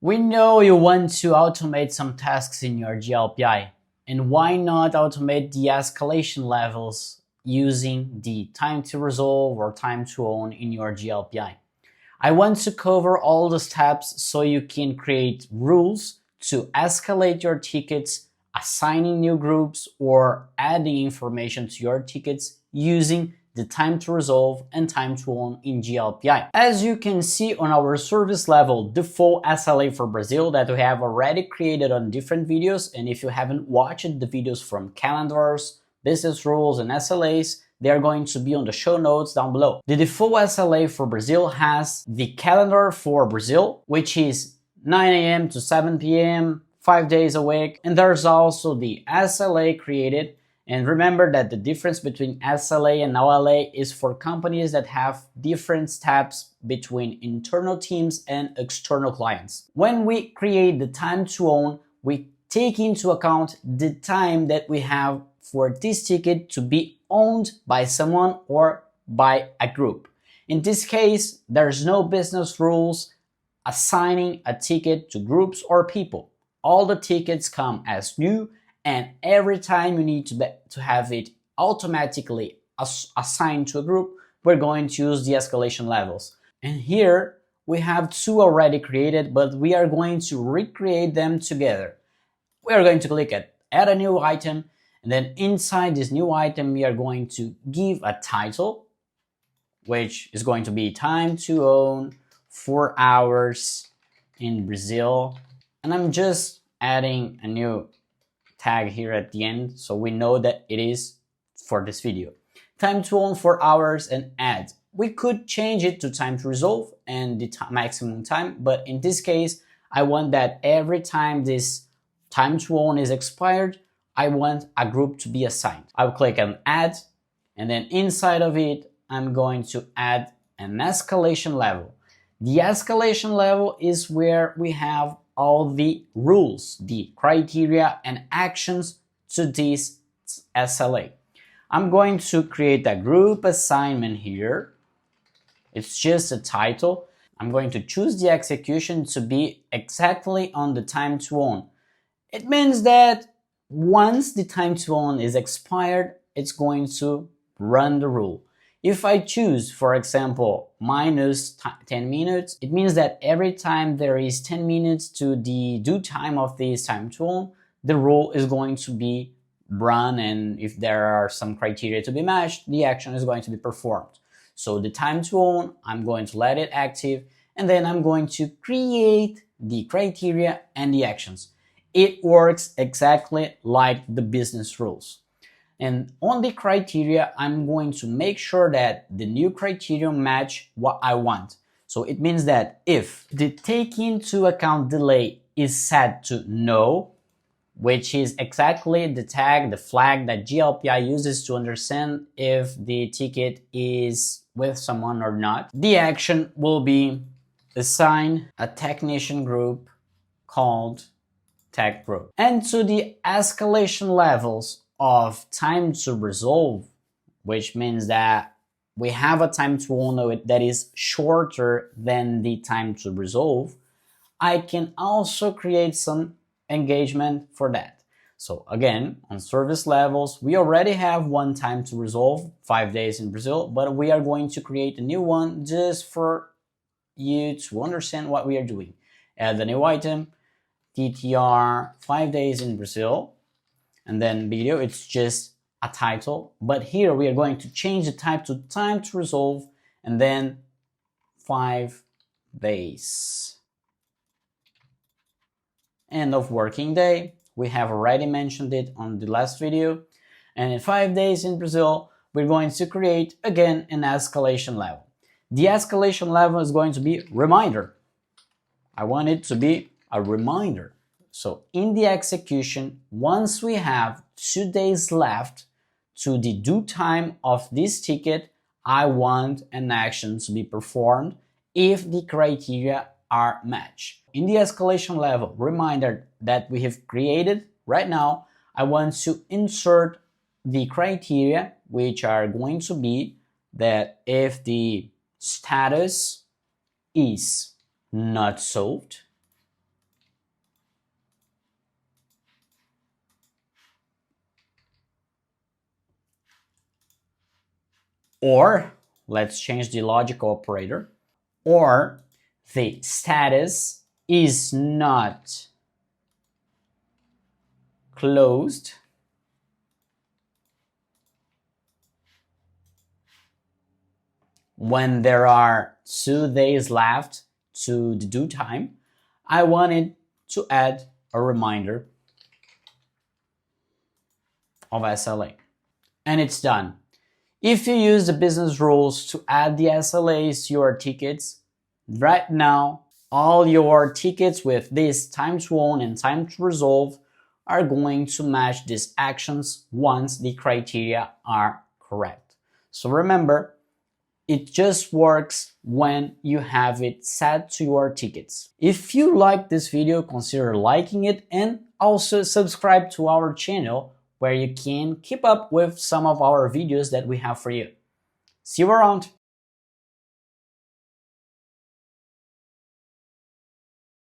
We know you want to automate some tasks in your GLPI, and why not automate the escalation levels using the time to resolve or time to own in your GLPI. I want to cover all the steps so you can create rules to escalate your tickets, assigning new groups, or adding information to your tickets using the time to resolve and time to own in GLPI. As you can see on our service level default SLA for Brazil that we have already created on different videos, and if you haven't watched the videos from calendars, business rules, and SLAs, they are going to be on the show notes down below. The default SLA for Brazil has the calendar for Brazil, which is 9 a.m. to 7 p.m., 5 days a week, and there's also the SLA created. And remember that the difference between SLA and OLA is for companies that have different steps between internal teams and external clients. When we create the time to own, we take into account the time that we have for this ticket to be owned by someone or by a group. In this case, there's no business rules assigning a ticket to groups or people. All the tickets come as new, and every time you need to have it automatically assigned to a group, we're going to use the escalation levels. And here we have two already created, but we are going to recreate them together. We are going to click at add a new item, and then inside this new item, we are going to give a title, which is going to be time to own 4 hours in Brazil. And I'm just adding a new tag here at the end so we know that it is for this video. Time to own 4 hours and add. We could change it to time to resolve and the maximum time, but in this case, I want that every time this time to own is expired, I want a group to be assigned. I will click on add, and then inside of it, I'm going to add an escalation level. The escalation level is where we have all the rules, the criteria and actions to this SLA. I'm going to create a group assignment here. It's just a title. I'm going to choose the execution to be exactly on the time to own. It means that once the time to own is expired, it's going to run the rule. If I choose, for example, minus 10 minutes, it means that every time there is 10 minutes to the due time of this time to own, the rule is going to be run, and if there are some criteria to be matched, the action is going to be performed. So the time to own, I'm going to let it active, and then I'm going to create the criteria and the actions. It works exactly like the business rules. And on the criteria, I'm going to make sure that the new criteria match what I want. So it means that if the take into account delay is set to no, which is exactly the tag, the flag that GLPI uses to understand if the ticket is with someone or not, the action will be assign a technician group called tech group. And to the escalation levels of time to resolve, which means that we have a time to own that is shorter than the time to resolve, I can also create some engagement for that. So again, on service levels, we already have one time to resolve, 5 days in Brazil, but we are going to create a new one just for you to understand what we are doing. Add a new item, TTR 5 days in Brazil, and then video, it's just a title, but here we are going to change the type to time to resolve and then 5 days. End of working day, we have already mentioned it on the last video, and in 5 days in Brazil, we're going to create again an escalation level. The escalation level is going to be reminder. I want it to be a reminder. So in the execution, once we have 2 days left to the due time of this ticket, I want an action to be performed if the criteria are matched. In the escalation level reminder that we have created right now, I want to insert the criteria, which are going to be that if the status is not solved, or let's change the logical operator, or the status is not closed when there are 2 days left to the due time. I wanted to add a reminder of SLA. And it's done. If you use the business rules to add the SLAs to your tickets, right now, all your tickets with this time to own and time to resolve are going to match these actions once the criteria are correct. So remember, it just works when you have it set to your tickets. If you like this video, consider liking it and also subscribe to our channel where you can keep up with some of our videos that we have for you. See you around!